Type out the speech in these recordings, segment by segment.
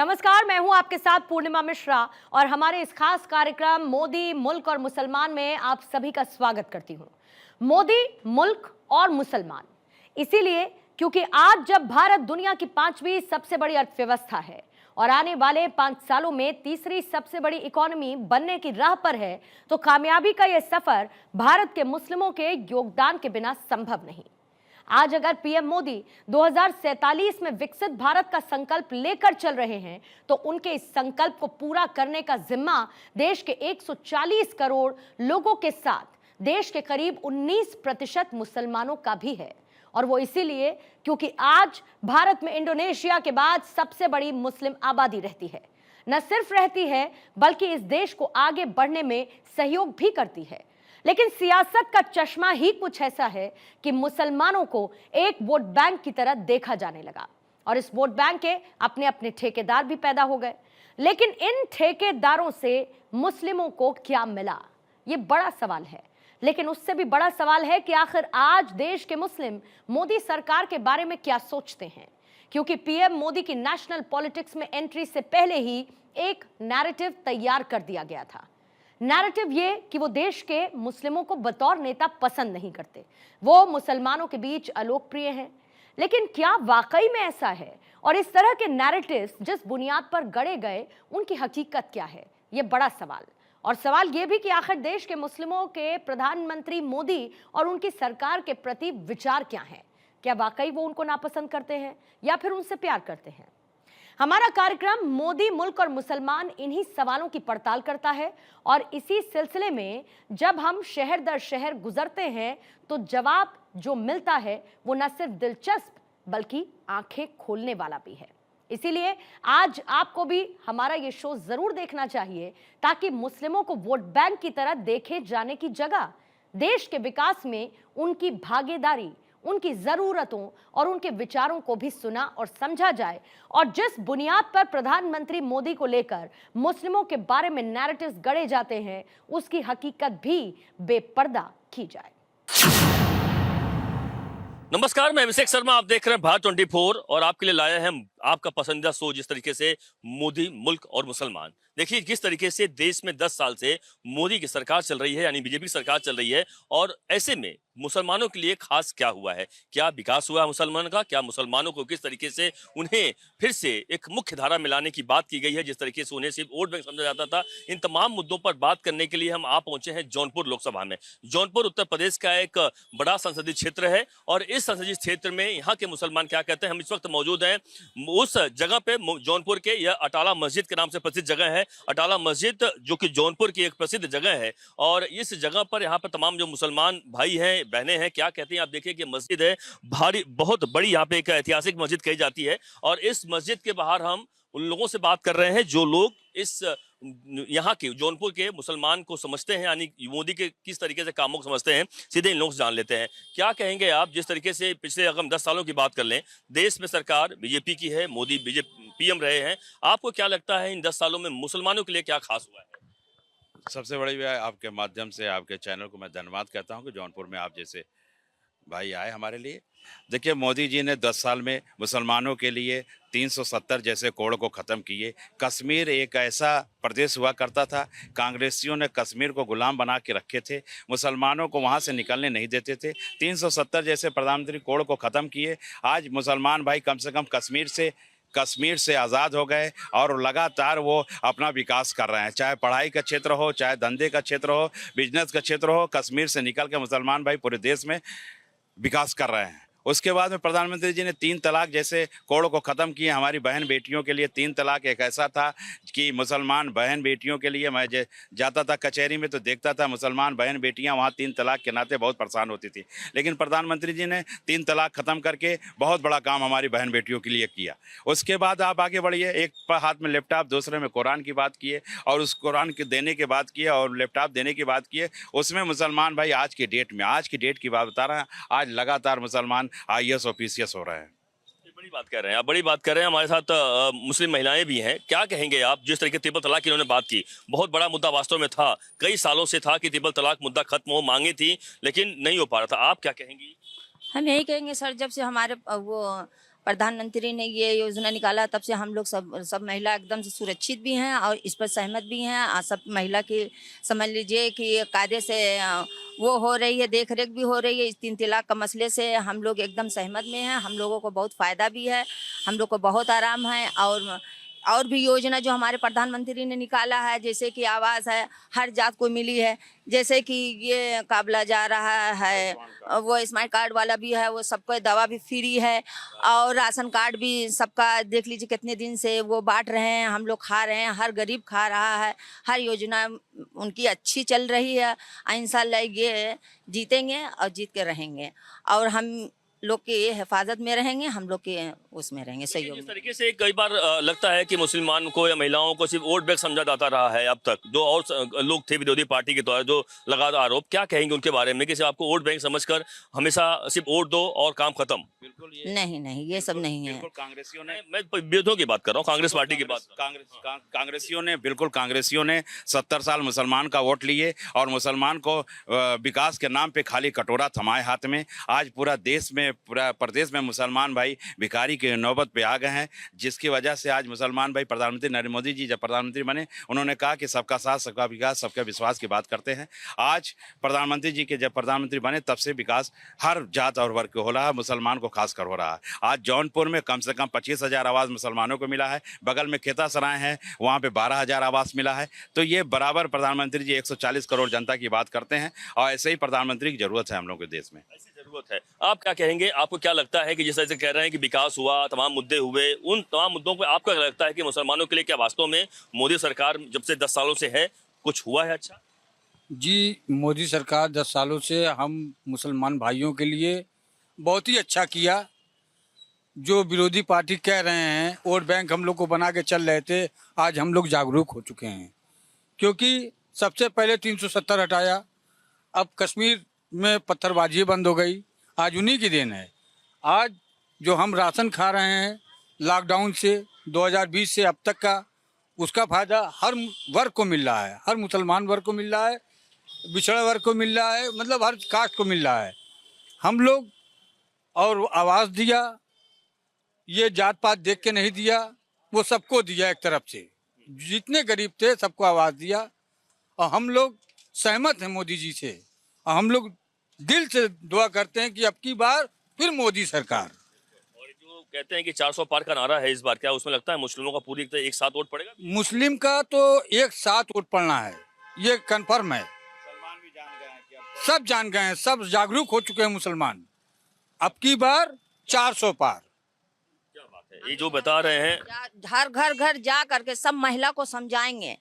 नमस्कार, मैं हूं आपके साथ पूर्णिमा मिश्रा और हमारे इस खास कार्यक्रम मोदी, मुल्क और मुसलमान में आप सभी का स्वागत करती हूं। मोदी, मुल्क और मुसलमान इसीलिए क्योंकि आज जब भारत दुनिया की 5वीं सबसे बड़ी अर्थव्यवस्था है और आने वाले 5 सालों में तीसरी सबसे बड़ी इकोनॉमी बनने की राह पर है, तो कामयाबी का यह सफर भारत के मुस्लिमों के योगदान के बिना संभव नहीं। आज अगर पीएम मोदी 2047 में विकसित भारत का संकल्प लेकर चल रहे हैं, तो उनके इस संकल्प को पूरा करने का जिम्मा देश के 140 करोड़ लोगों के साथ देश के करीब 19% मुसलमानों का भी है। और वो इसीलिए क्योंकि आज भारत में इंडोनेशिया के बाद सबसे बड़ी मुस्लिम आबादी रहती है। न सिर्फ रहती है बल्कि इस देश को आगे बढ़ने में सहयोग भी करती है। लेकिन सियासत का चश्मा ही कुछ ऐसा है कि मुसलमानों को एक वोट बैंक की तरह देखा जाने लगा और इस वोट बैंक के अपने अपने ठेकेदार भी पैदा हो गए। लेकिन इन ठेकेदारों से मुस्लिमों को क्या मिला, ये बड़ा सवाल है। लेकिन उससे भी बड़ा सवाल है कि आखिर आज देश के मुस्लिम मोदी सरकार के बारे में क्या सोचते हैं, क्योंकि पीएम मोदी की नेशनल पॉलिटिक्स में एंट्री से पहले ही एक नैरेटिव तैयार कर दिया गया था। नैरेटिव ये कि वो देश के मुस्लिमों को बतौर नेता पसंद नहीं करते, वो मुसलमानों के बीच अलोकप्रिय हैं। लेकिन क्या वाकई में ऐसा है? और इस तरह के नैरेटिव्स जिस बुनियाद पर गढ़े गए, उनकी हकीकत क्या है, ये बड़ा सवाल। और सवाल ये भी कि आखिर देश के मुस्लिमों के प्रधानमंत्री मोदी और उनकी सरकार के प्रति विचार क्या है? क्या वाकई वो उनको नापसंद करते हैं या फिर उनसे प्यार करते हैं? हमारा कार्यक्रम मोदी, मुल्क और मुसलमान इन्हीं सवालों की पड़ताल करता है और इसी सिलसिले में जब हम शहर दर शहर गुजरते हैं तो जवाब जो मिलता है वो न सिर्फ दिलचस्प बल्कि आंखें खोलने वाला भी है। इसीलिए आज आपको भी हमारा ये शो जरूर देखना चाहिए ताकि मुस्लिमों को वोट बैंक की तरह देखे जाने की जगह देश के विकास में उनकी भागीदारी, उनकी जरूरतों और उनके विचारों को भी सुना और समझा जाए और जिस बुनियाद पर प्रधानमंत्री मोदी को लेकर मुस्लिमों के बारे में नैरेटिव्स गढ़े जाते हैं, उसकी हकीकत भी बेपर्दा की जाए। नमस्कार, मैं अभिषेक शर्मा, आप देख रहे हैं भारत 24 और आपके लिए लाया है आपका पसंदीदा शो जिस तरीके से मोदी, मुल्क और मुसलमान। देखिए किस तरीके से देश में 10 साल से मोदी की सरकार चल रही है, यानी बीजेपी की सरकार चल रही है, और ऐसे में मुसलमानों के लिए खास क्या हुआ है, क्या विकास हुआ है मुसलमान का, क्या मुसलमानों को किस तरीके से उन्हें फिर से एक मुख्य धारा मिलाने की बात की गई है, जिस तरीके से उन्हें सिर्फ वोट बैंक समझा जाता था। इन तमाम मुद्दों पर बात करने के लिए हम आप पहुंचे हैं जौनपुर लोकसभा में। जौनपुर उत्तर प्रदेश का एक बड़ा संसदीय क्षेत्र है और इस संसदीय क्षेत्र में यहाँ के मुसलमान क्या कहते हैं। हम इस वक्त मौजूद हैं उस जगह पे जौनपुर के, यह अटाला मस्जिद के नाम से प्रसिद्ध जगह है। अटाला मस्जिद जो कि जौनपुर की एक प्रसिद्ध जगह है और इस जगह पर यहाँ पर तमाम जो मुसलमान भाई हैं, बहनें हैं, क्या कहते हैं आप देखिए कि मस्जिद है भारी, बहुत बड़ी यहाँ पे एक ऐतिहासिक मस्जिद कही जाती है। और इस मस्जिद के बाहर हम उन लोगों से बात कर रहे हैं जो लोग इस यहाँ के जौनपुर के मुसलमान को समझते हैं, यानी मोदी के किस तरीके से कामों को समझते हैं। सीधे इन लोगों से जान लेते हैं क्या कहेंगे आप। जिस तरीके से पिछले अगर 10 सालों की बात कर लें, देश में सरकार बीजेपी की है, मोदी बीजेपी पीएम रहे हैं, आपको क्या लगता है इन 10 सालों में मुसलमानों के लिए क्या खास हुआ है? सबसे बड़ी बात, आपके माध्यम से आपके चैनल को मैं धन्यवाद कहता हूं कि जौनपुर में आप जैसे भाई आए हमारे लिए। देखिए, मोदी जी ने 10 साल में मुसलमानों के लिए 370 जैसे कोड को ख़त्म किए। कश्मीर एक ऐसा प्रदेश हुआ करता था, कांग्रेसियों ने कश्मीर को गुलाम बना के रखे थे, मुसलमानों को वहाँ से निकलने नहीं देते थे। 370 जैसे प्रधानमंत्री कोड को ख़त्म किए। आज मुसलमान भाई कम से कम कश्मीर से आज़ाद हो गए और लगातार वो अपना विकास कर रहे हैं, चाहे पढ़ाई का क्षेत्र हो, चाहे धंधे का क्षेत्र हो, बिजनेस का क्षेत्र हो। कश्मीर से निकल के मुसलमान भाई पूरे देश में विकास कर रहे हैं। उसके बाद में प्रधानमंत्री जी ने 3 तलाक जैसे कोड को ख़त्म किए। हमारी बहन बेटियों के लिए 3 तलाक एक ऐसा था कि मुसलमान बहन बेटियों के लिए, मैं जाता था कचहरी में तो देखता था मुसलमान बहन बेटियां वहां 3 तलाक के नाते बहुत परेशान होती थी। लेकिन प्रधानमंत्री जी ने 3 तलाक ख़त्म करके बहुत बड़ा काम हमारी बहन बेटियों के लिए किया। उसके बाद आप आगे बढ़िए, एक हाथ में लैपटॉप, दूसरे में कुरान की बात किए और उस कुरान के देने के बात किए और लैपटॉप देने की बात किए। उसमें मुसलमान भाई आज की डेट की बात बता रहे हैं, आज लगातार मुसलमान IAS ऑफिसियस हो रहे हैं। बड़ी बात कर रहे हैं आप, बड़ी बात कर रहे हैं। हमारे साथ मुस्लिम महिलाएं भी हैं, क्या कहेंगे आप जिस तरीके ट्रिपल तलाक की इन्होंने बात की? बहुत बड़ा मुद्दा वास्तव में था, कई सालों से था कि ट्रिपल तलाक मुद्दा खत्म हो, मांगे थी लेकिन नहीं हो पा रहा था। आप क्या कहेंगी? हम यही कहेंगे सर, जब से हमारे वो प्रधानमंत्री ने ये योजना निकाला, तब से हम लोग सब महिला एकदम से सुरक्षित भी हैं और इस पर सहमत भी हैं। सब महिला की समझ लीजिए कि कायदे से वो हो रही है, देख रेख भी हो रही है। इस 3 तलाक का मसले से हम लोग एकदम सहमत में हैं। हम लोगों को बहुत फ़ायदा भी है, हम लोग को बहुत आराम है। और भी योजना जो हमारे प्रधानमंत्री ने निकाला है, जैसे कि आवास है, हर जात को मिली है। जैसे कि ये काबला जा रहा है, वो स्मार्ट कार्ड वाला भी है, वो सबको दवा भी फ्री है। और राशन कार्ड भी सबका देख लीजिए कितने दिन से वो बांट रहे हैं, हम लोग खा रहे हैं, हर गरीब खा रहा है। हर योजना उनकी अच्छी चल रही है। इंशाल्लाह ये जीतेंगे और जीत के रहेंगे और हम लोग के हिफाजत में रहेंगे, हम लोग के उसमें रहेंगे, सहयोग जिस में। तरीके से कई बार लगता है कि मुसलमान को या महिलाओं को सिर्फ वोट बैंक समझा जाता रहा है अब तक, जो और लोग थे विरोधी पार्टी के द्वारा जो लगातार आरोप, क्या कहेंगे उनके बारे में कि सिर्फ आपको वोट बैंक समझकर हमेशा सिर्फ वोट दो और काम खत्म? बिल्कुल नहीं, ये सब नहीं है। बिल्कुल कांग्रेसियों ने, मैं विरोधियों की बात कर रहा हूँ, कांग्रेस पार्टी की बात। कांग्रेसियों ने 70 साल मुसलमान का वोट लिए और मुसलमान को विकास के नाम पे खाली कटोरा थमाए हाथ में। आज पूरा देश में, पूरा प्रदेश में मुसलमान भाई भिखारी के नौबत पे आ गए हैं, जिसकी वजह से आज मुसलमान भाई, प्रधानमंत्री नरेंद्र मोदी जी जब प्रधानमंत्री बने, उन्होंने कहा कि सबका साथ, सबका विकास, सबका विश्वास की बात करते हैं। आज प्रधानमंत्री जी के जब प्रधानमंत्री बने तब से विकास हर जात और वर्ग को हो रहा है, मुसलमान को खासकर हो रहा है। आज जौनपुर में कम से कम 25,000 आवास मुसलमानों को मिला है, बगल में खेता सराय है, वहाँ पे 12,000 आवास मिला है। तो ये बराबर प्रधानमंत्री जी 140 करोड़ जनता की बात करते हैं और ऐसे ही प्रधानमंत्री की जरूरत है हम लोग के देश में। ऐसी जरूरत है। आप क्या कहेंगे, आपको क्या लगता है कि जिस तरह से कह रहे हैं कि विकास हुआ, तमाम मुद्दे हुए, उन तमाम मुद्दों पर आपको क्या लगता है कि मुसलमानों के लिए क्या वास्तव में मोदी सरकार जब से 10 सालों से है कुछ हुआ है अच्छा? जी, मोदी सरकार 10 सालों से हम मुसलमान भाइयों के लिए बहुत ही अच्छा किया। जो विरोधी पार्टी कह रहे हैं वोट बैंक हम लोग को बना के चल रहे थे, आज हम लोग जागरूक हो चुके हैं। क्योंकि सबसे पहले 370 हटाया, अब कश्मीर में पत्थरबाजी बंद हो गई, आज उन्हीं की देन है। आज जो हम राशन खा रहे हैं लॉकडाउन से 2020 से अब तक का, उसका फ़ायदा हर वर्ग को मिल रहा है, हर मुसलमान वर्ग को मिल रहा है, पिछड़ा वर्ग को मिल रहा है, मतलब हर कास्ट को मिल रहा है। हम लोग और आवाज़ दिया, ये जात पात देख के नहीं दिया, वो सबको दिया एक तरफ से, जितने गरीब थे सबको आवाज़ दिया। और हम लोग सहमत हैं मोदी जी से और हम लोग दिल से दुआ करते हैं कि अब की बार फिर मोदी सरकार। और जो कहते हैं कि 400 पार का नारा है इस बार, क्या उसमें लगता है मुस्लिमों का पूरी एक साथ वोट पड़ेगा? मुस्लिम का तो एक साथ वोट पड़ना है, ये कन्फर्म है। मुसलमान भी जान गए हैं कि सब जान गए हैं, सब जागरूक हो चुके हैं मुसलमान। अब की बार 400 पार। क्या बात है, ये जो बता रहे हैं। हर घर जा करके सब महिला को समझाएंगे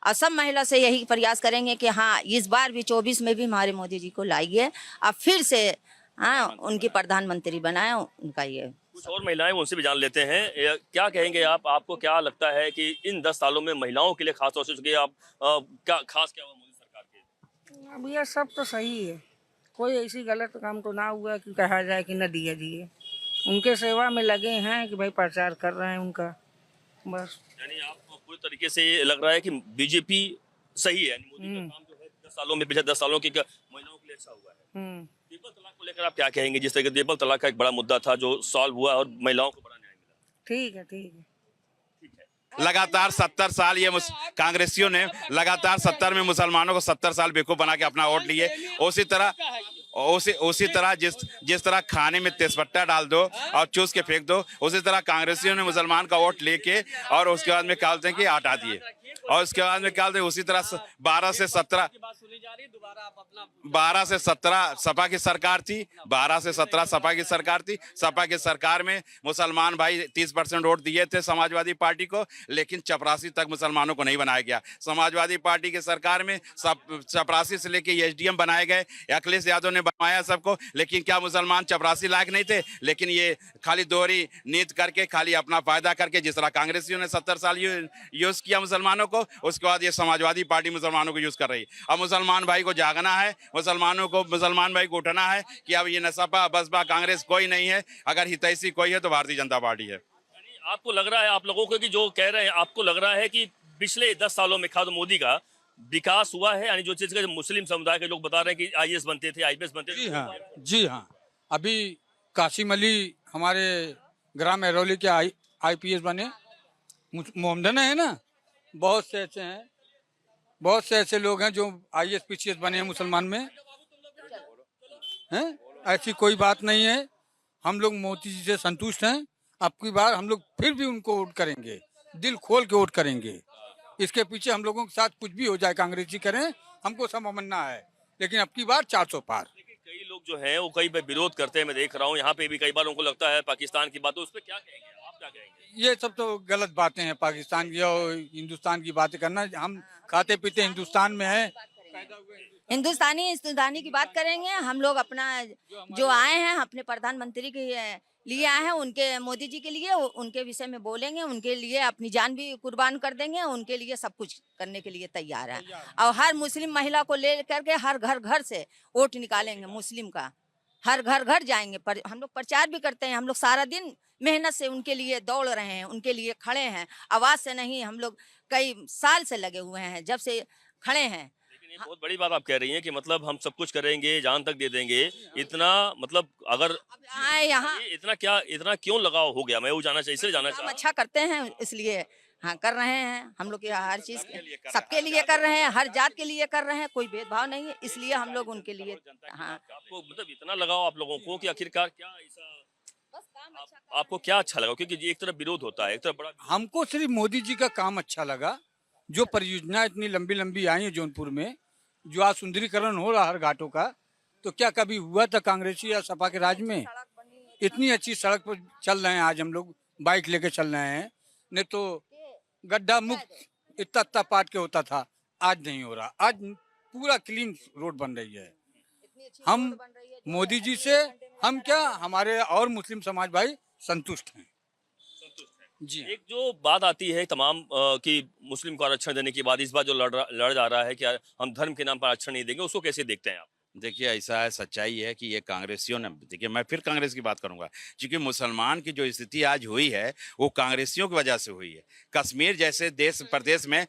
और सब महिला से यही प्रयास करेंगे कि हाँ, इस बार भी 24 में भी हमारे मोदी जी को लाइए और फिर से हाँ उनकी प्रधानमंत्री बनाए। उनका ये कुछ और महिलाएं, उनसे भी जान लेते हैं। क्या कहेंगे आप, आपको क्या लगता है कि इन 10 सालों में महिलाओं के लिए खास तौर से चूंकि आप क्या खास क्या हुआ मोदी सरकार के? अब ये सब तो सही है, कोई ऐसी गलत काम तो ना हुआ कि कहा जाए कि न दिया दिए। उनके सेवा में लगे हैं कि भाई प्रचार कर रहे हैं उनका, बस। यानी आपको पूरी तरीके से ये लग रहा है कि बीजेपी सही है, यानी मोदी का काम जो है 10 सालों में, पिछले 10 सालों की महिलाओं के लिए अच्छा हुआ है। ट्रिपल तलाक को लेकर आप क्या कहेंगे? जिस तरह ट्रिपल तलाक का एक बड़ा मुद्दा था जो सॉल्व हुआ और महिलाओं को बड़ा न्याय मिला। ठीक है, ठीक है। लगातार 70 साल ये कांग्रेसियों ने लगातार 70 में मुसलमानों को 70 साल बेवकूफ बना के अपना वोट लिए। उसी तरह जिस तरह खाने में तेजपत्ता डाल दो और चूस के फेंक दो, उसी तरह कांग्रेसियों ने मुसलमान का वोट लेके और उसके बाद में क्या बोलते हैं कि हटा दिए। और उसके बाद में क्या बोलते हैं, उसी तरह 12 से 17 सपा की सरकार थी, 12 से 17 सपा की सरकार थी। सपा की सरकार में मुसलमान भाई 30% वोट दिए थे समाजवादी पार्टी को, लेकिन चपरासी तक मुसलमानों को नहीं बनाया गया। समाजवादी पार्टी की सरकार में चपरासी से लेके एसडीएम बनाए गए, अखिलेश यादव ने बनवाया सबको, लेकिन क्या मुसलमान चपरासी लायक नहीं थे? लेकिन ये खाली दोहरी नीति करके, खाली अपना फायदा करके, जिस तरह कांग्रेसियों ने 70 साल यूज किया मुसलमानों को, उसके बाद ये समाजवादी पार्टी मुसलमानों को यूज कर रही। अब मुसलमान भाई को जागना है, मुसलमान भाई को उठना है कि अब ये न सपा बसपा कांग्रेस कोई नहीं है, अगर हितैषी कोई है तो भारतीय जनता पार्टी है। आपको लग रहा है, आप लोगों को कि जो कह रहे हैं, आपको लग रहा है कि पिछले 10 सालों में खाद मोदी का विकास हुआ है? यानी जो चीज का मुस्लिम समुदाय के लोग बता रहे हैं कि आईएएस बनते थे, आईपीएस बनते थे। जी हाँ, अभी कासिम अली हमारे ग्राम एरौली के IPS बने, मोमडन है ना, बहुत से ऐसे हैं, बहुत से ऐसे लोग हैं जो IAS PCS बने हैं मुसलमान में हैं। ऐसी कोई बात नहीं है, हम लोग मोदी जी से संतुष्ट हैं। अब की बार हम लोग फिर भी उनको वोट करेंगे, दिल खोल के वोट करेंगे। इसके पीछे हम लोगों के साथ कुछ भी हो जाए, कांग्रेसी करें, हमको समझना है, लेकिन अब की बार 400 पार। कई लोग जो हैं वो कई बार विरोध करते हैं, मैं देख रहा हूँ यहाँ पे भी कई बार उनको लगता है पाकिस्तान की बात, तो उस पर क्या कहेंगे आप, क्या कहेंगे? ये सब तो गलत बातें हैं, पाकिस्तान की और हिंदुस्तान की बातें करना। हम खाते पीते हिंदुस्तान में हैं। हिंदुस्तानी की बात करेंगे। हम लोग अपना जो आए हैं अपने प्रधानमंत्री के लिए आए हैं, उनके मोदी जी के लिए, उनके विषय में बोलेंगे, उनके लिए अपनी जान भी कुर्बान कर देंगे, उनके लिए सब कुछ करने के लिए तैयार है। और हर मुस्लिम महिला को ले करके हर घर से वोट निकालेंगे मुस्लिम का, हर घर जाएंगे। पर हम लोग प्रचार भी करते हैं, हम लोग सारा दिन मेहनत से उनके लिए दौड़ रहे हैं, उनके लिए खड़े हैं, आवाज से नहीं। हम लोग कई साल से लगे हुए हैं, जब से खड़े हैं। ये बहुत बड़ी बात आप कह रही हैं कि मतलब हम सब कुछ करेंगे, जान तक दे देंगे, इतना मतलब अगर आए यहाँ इतना क्यों लगाव हो गया, मैं वो जानना चाहिए, इसलिए जानना हम चाह अच्छा करते हैं इसलिए हाँ कर रहे हैं। हम लोग हर चीज सबके लिए कर रहे हैं, हर जात के लिए कर रहे हैं, कोई भेदभाव नहीं है, इसलिए हम लोग उनके लिए हाँ। आपको मतलब इतना लगाव आप लोगों को कि आखिरकार क्या ऐसा आपको क्या अच्छा लगा, क्योंकि एक तरफ विरोध होता है, एक तरफ बड़ा हमको सिर्फ मोदी जी का काम अच्छा लगा, जो परियोजना इतनी लंबी लंबी आई है जौनपुर में, जो आज सुंदरीकरण हो रहा हर घाटों का, तो क्या कभी हुआ था कांग्रेसी या सपा के राज में? इतनी अच्छी सड़क पर चल रहे हैं आज हम लोग, बाइक लेके चल रहे हैं, नहीं तो गड्ढा मुक्त इतना पाट के होता था, आज नहीं हो रहा। आज पूरा क्लीन रोड बन रही है। हम मोदी जी से हम क्या, हमारे और मुस्लिम समाज भाई संतुष्ट हैं जी। एक जो बात आती है तमाम कि मुस्लिम को आरक्षण देने के बाद इस बार जो लड़ जा रहा है कि हम धर्म के नाम पर आरक्षण नहीं देंगे, उसको कैसे देखते हैं आप? देखिए ऐसा है, सच्चाई है कि ये कांग्रेसियों ने, देखिए मैं फिर कांग्रेस की बात करूंगा, क्योंकि मुसलमान की जो स्थिति आज हुई है वो कांग्रेसियों की वजह से हुई है। कश्मीर जैसे देश प्रदेश में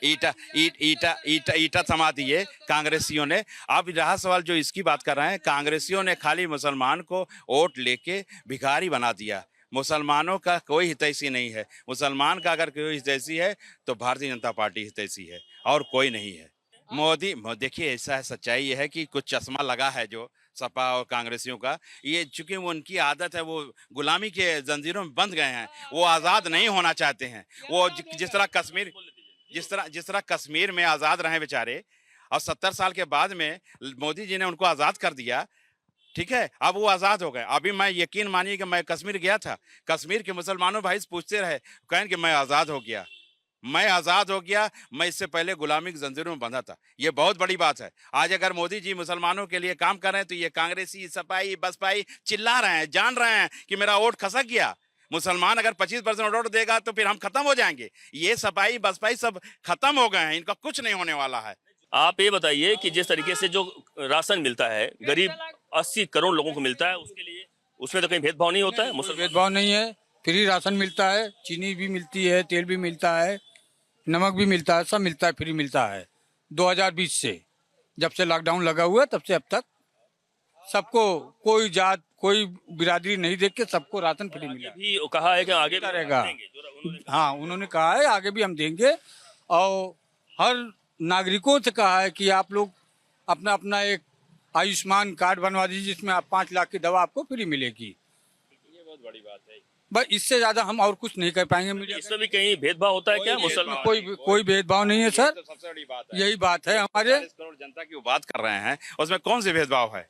ईटा थमा दिए कांग्रेसियों ने। अब रहा सवाल जो इसकी बात कर रहे हैं, कांग्रेसियों ने खाली मुसलमान को वोट लेके भिखारी बना दिया। मुसलमानों का कोई हितैषी नहीं है। मुसलमान का अगर कोई हितैषी है तो भारतीय जनता पार्टी हितैषी है, और कोई नहीं है। मोदी देखिए ऐसा है, सच्चाई ये है कि कुछ चश्मा लगा है जो सपा और कांग्रेसियों का, ये चूंकि वो उनकी आदत है, वो गुलामी के जंजीरों में बंध गए हैं, वो आज़ाद नहीं होना चाहते हैं। वो जिस तरह कश्मीर में आज़ाद रहे बेचारे, और 70 साल के बाद में मोदी जी ने उनको आज़ाद कर दिया, ठीक है, अब वो आज़ाद हो गए। अभी मैं यकीन मानिए कि मैं कश्मीर गया था, कश्मीर के मुसलमानों भाई पूछते रहे, कहें कि मैं आज़ाद हो गया, मैं आज़ाद हो गया, मैं इससे पहले गुलामी की जंजीरों में बंधा था। ये बहुत बड़ी बात है। आज अगर मोदी जी मुसलमानों के लिए काम कर रहे हैं तो ये कांग्रेसी, सपाई, बसपाई चिल्ला रहे हैं, जान रहे हैं कि मेरा वोट खसक गया। मुसलमान अगर 25% वोट देगा तो फिर हम खत्म हो जाएंगे। ये सपाई बसपाई सब खत्म हो गए हैं, इनका कुछ नहीं होने वाला है। आप ये बताइए कि जिस तरीके से जो राशन मिलता है गरीब 80 करोड़ लोगों को मिलता है, उसके लिए उसमें तो कहीं भेदभाव नहीं होता है? मुसलमान भेदभाव नहीं है, फ्री राशन मिलता है, चीनी भी मिलती है, तेल भी मिलता है, नमक भी मिलता है, सब मिलता है, फ्री मिलता है। 2020 से जब से लॉकडाउन लगा हुआ है तब से अब तक सबको, कोई जात कोई बिरादरी नहीं देख के सबको राशन फ्री मिला भी कहा है कि आगे भी रहेगा। देंगे। हाँ, उन्होंने कहा है आगे भी हम देंगे, और हर नागरिकों से कहा है कि आप लोग अपना अपना एक आयुष्मान कार्ड बनवा दीजिए, जिसमें आप 5 लाख की दवा आपको फ्री मिलेगी। ये बहुत बड़ी बात है। बस इससे ज्यादा हम और कुछ नहीं कर पाएंगे। मीडिया इसमें भी कहीं भेदभाव होता है क्या? मुसलमान कोई भेदभाव नहीं है सर, तो सबसे बड़ी बात है, यही बात है हमारे। 140 करोड़ जनता की वो बात कर रहे हैं, उसमें कौन से भेदभाव है?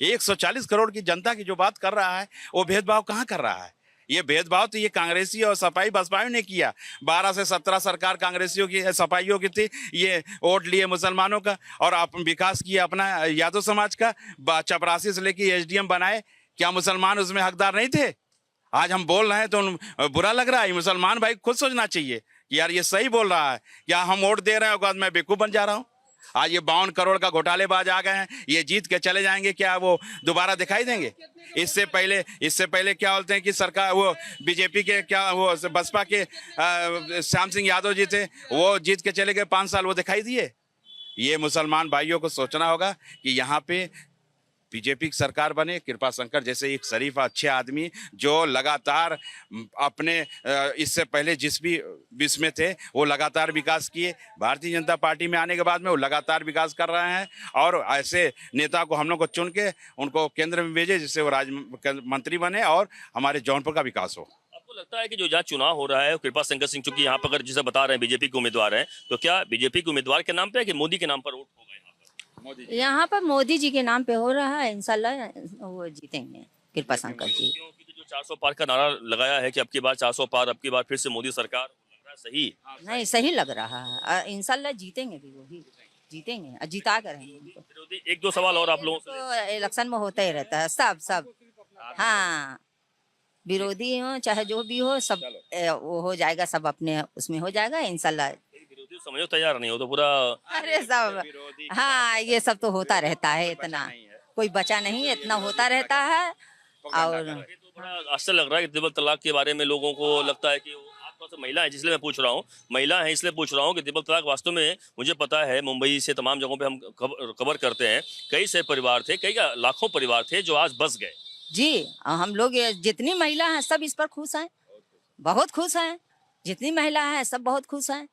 140 करोड़ की जनता की जो बात कर रहा है वो भेदभाव कहाँ कर रहा है? ये भेदभाव तो ये कांग्रेसी और सपाई बसपाई ने किया। 12 से 17 सरकार कांग्रेसियों की, सपाइयों की थी। ये वोट लिए मुसलमानों का और आप विकास किया अपना यादव समाज का। चपरासी से लेके SDM बनाए, क्या मुसलमान उसमें हकदार नहीं थे? आज हम बोल रहे हैं तो बुरा लग रहा है। मुसलमान भाई खुद सोचना चाहिए कि यार ये सही बोल रहा है, क्या हम वोट दे रहे हैं बाद में बेवकूफ बन जा रहा हूँ? आज ये 52 करोड़ का घोटालेबाज आ गए हैं, ये जीत के चले जाएंगे, क्या वो दोबारा दिखाई देंगे? इससे पहले क्या बोलते हैं कि सरकार, वो बीजेपी के क्या, वो बसपा के श्याम सिंह यादव जी थे, वो जीत के चले गए, 5 साल वो दिखाई दिए। ये मुसलमान भाइयों को सोचना होगा कि यहाँ पे बीजेपी की सरकार बने, कृपा शंकर जैसे एक शरीफ अच्छे आदमी जो लगातार अपने इससे पहले जिस भी विश्व में थे वो लगातार विकास किए, भारतीय जनता पार्टी में आने के बाद में वो लगातार विकास कर रहे हैं और ऐसे नेता को हम लोग को चुन के उनको केंद्र में भेजे जिससे वो राज्य मंत्री बने और हमारे जौनपुर का विकास हो। आपको लगता है कि जो जहाँ चुनाव हो रहा है कृपा शंकर सिंह, चूंकि यहाँ पर अगर जिसे बता रहे हैं बीजेपी के उम्मीदवार हैं, तो क्या बीजेपी के उम्मीदवार के नाम पे है कि मोदी के नाम पर वोट होगा यहाँ पर? यहाँ पर मोदी जी के नाम पे हो रहा है, इंशाल्लाह वो जीतेंगे कृपा शंकर जी। क्योंकि जो 400 पार का नारा लगाया है कि अब की बार 400 पार, अब की बार फिर से मोदी सरकार, लग रहा है सही? नहीं, सही लग रहा है, इंशाल्लाह जीतेंगे भी, वही जीतेंगे और जिता कर रहेंगे उनको। विरोधी एक दो सवाल और आप लोगों से तो इलेक्शन में होता ही रहता है, सब हाँ, विरोधी हो चाहे जो भी हो, सब वो हो जाएगा, सब अपने उसमें हो जाएगा इंशाल्लाह। विरोधी समझो तैयार नहीं हो तो पूरा अरे सब, हाँ, ये सब तो होता रहता है, इतना कोई बचा नहीं है, इतना होता रहता है। और ये तो बड़ा आश्चर्य लग रहा है कि ट्रिपल तलाक के बारे में लोगों को लगता है कि आप तो से महिला है, इसलिए मैं पूछ रहा हूँ, महिला है इसलिए पूछ रहा हूँ कि ट्रिपल तलाक वास्तव में मुझे पता है, मुंबई से तमाम जगहों पे हम कवर करते हैं, कई से परिवार थे, कई लाखों परिवार थे जो आज बस गए। जी, हम लोग जितनी महिला हैं सब इस पर खुश हैं, बहुत खुश हैं, जितनी महिला है सब बहुत खुश हैं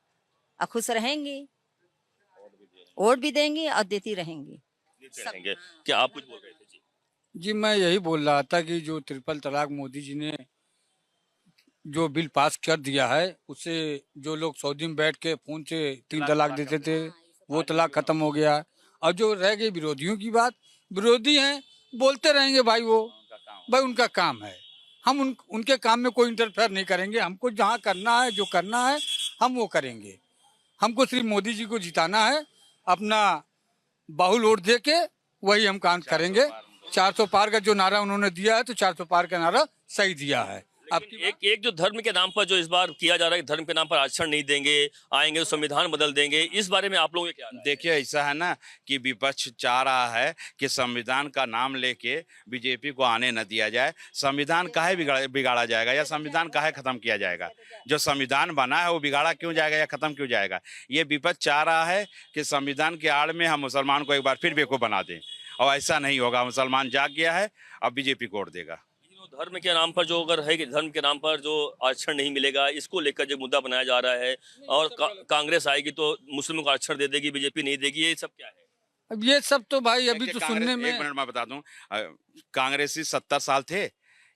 और खुश रहेंगी, वोट भी देंगी और देती रहेंगी। क्या आप कुछ बोल रहे थे? जी मैं यही बोल रहा था कि जो ट्रिपल तलाक मोदी जी ने जो बिल पास कर दिया है उससे जो लोग सऊदी में बैठ के फोन से 3 तलाक देते थे वो तलाक खत्म हो गया। और जो रह गई विरोधियों की बात, विरोधी हैं बोलते रहेंगे भाई, वो भाई उनका काम है, हम उनके काम में कोई इंटरफेयर नहीं करेंगे। हमको जहाँ करना है, जो करना है हम वो करेंगे। हमको सिर्फ मोदी जी को जिताना है, अपना बाहुल वोट दे के वही हम काम करेंगे। 400 पार का जो नारा उन्होंने दिया है तो 400 पार का नारा सही दिया है। एक जो धर्म के नाम पर जो इस बार किया जा रहा है, धर्म के नाम पर आरक्षण नहीं देंगे, आएंगे तो संविधान बदल देंगे, इस बारे में आप लोगों को क्या राय है? देखिए ऐसा है ना कि विपक्ष चाह रहा है कि संविधान का नाम लेके बीजेपी को आने न दिया जाए। संविधान काहे बिगाड़ा जाएगा या संविधान काहे खत्म किया जाएगा? जो संविधान बना है वो बिगाड़ा क्यों जाएगा या खत्म क्यों जाएगा? ये विपक्ष चाह रहा है कि संविधान के आड़ में हम मुसलमान को एक बार फिर बेवकूफ बना दें, और ऐसा नहीं होगा। मुसलमान जाग गया है, अब बीजेपी को वोट देगा। धर्म के नाम पर जो अगर है कि धर्म के नाम पर जो आरक्षण नहीं मिलेगा, इसको लेकर जो मुद्दा बनाया जा रहा है, और कांग्रेस आएगी तो मुस्लिमों को आरक्षण दे देगी, बीजेपी नहीं देगी, ये सब क्या है? अब ये सब तो भाई अभी तो सुनने में, एक मिनट मैं बता दूं, कांग्रेसी 70 साल थे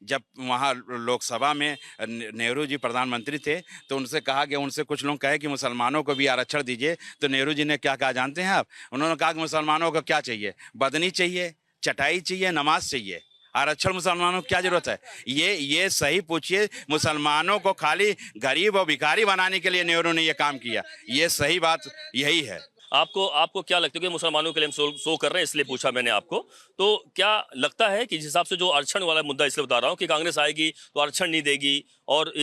जब वहाँ लोकसभा में नेहरू जी प्रधानमंत्री थे तो उनसे कहा गया, उनसे कुछ लोग कहे कि मुसलमानों को भी आरक्षण दीजिए, तो नेहरू जी ने क्या कहा जानते हैं आप? उन्होंने कहा कि मुसलमानों को क्या चाहिए? बदनी चाहिए, चटाई चाहिए, नमाज चाहिए, आरक्षण मुसलमानों को क्या जरूरत है? ये सही पूछिए, मुसलमानों को खाली गरीब और भिखारी बनाने के लिए नेहरू ने ये काम किया, ये सही बात यही है। आपको क्या लगता है कि मुसलमानों के लिए हम शो कर रहे हैं, इसलिए पूछा मैंने आपको, तो क्या लगता है कि जिस हिसाब से जो आरक्षण वाला मुद्दा इसलिए बता रहा हूँ कि कांग्रेस आएगी तो आरक्षण नहीं देगी, और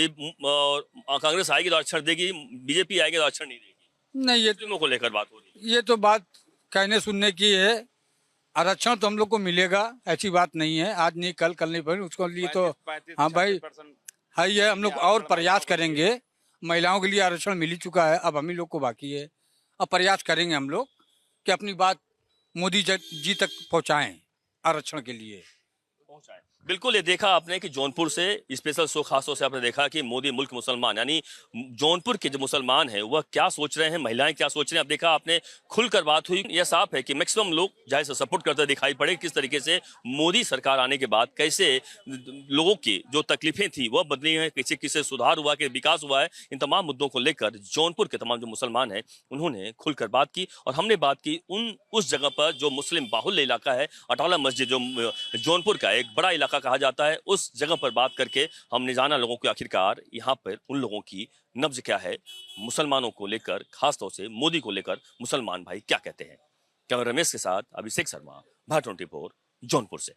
कांग्रेस आएगी तो आरक्षण देगी, बीजेपी आएगी तो आरक्षण नहीं देगी, नहीं ये मुस्लिमों को लेकर बात हो रही है। ये तो बात कहने सुनने की है। आरक्षण तो हम लोग को मिलेगा, ऐसी बात नहीं है, आज नहीं कल नहीं पर उसको लिए तो हाँ भाई है, ये हम लोग और प्रयास करेंगे। महिलाओं के लिए आरक्षण मिल ही चुका है, अब हम ही लोग को बाकी है। अब प्रयास करेंगे हम लोग कि अपनी बात मोदी जी तक पहुंचाएं आरक्षण के लिए। बिल्कुल, ये देखा आपने कि जौनपुर से स्पेशल शो खास तौर से आपने देखा कि मोदी मुल्क मुसलमान, यानी जौनपुर के जो मुसलमान हैं वह क्या सोच रहे हैं, महिलाएं क्या सोच रहे हैं। अब देखा आपने, खुलकर बात हुई। यह साफ है कि मैक्सिमम लोग जाहिर से सपोर्ट करते दिखाई पड़े। किस तरीके से मोदी सरकार आने के बाद कैसे लोगों की जो तकलीफें थी वह बदली हैं, किसी किसी सुधार हुआ, कि विकास हुआ है, इन तमाम मुद्दों को लेकर जौनपुर के तमाम जो मुसलमान हैं उन्होंने खुलकर बात की। और हमने बात की उस जगह पर जो मुस्लिम बाहुल्य इलाका है, अटाला मस्जिद जो जौनपुर का एक बड़ा इलाका कहा जाता है, उस जगह पर बात करके हमने जाना लोगों को आखिरकार यहाँ पर उन लोगों की नब्ज क्या है, मुसलमानों को लेकर, खासतौर से मोदी को लेकर मुसलमान भाई क्या कहते हैं। कैमरा रमेश के साथ अभिषेक शर्मा, भारत 24 जौनपुर से।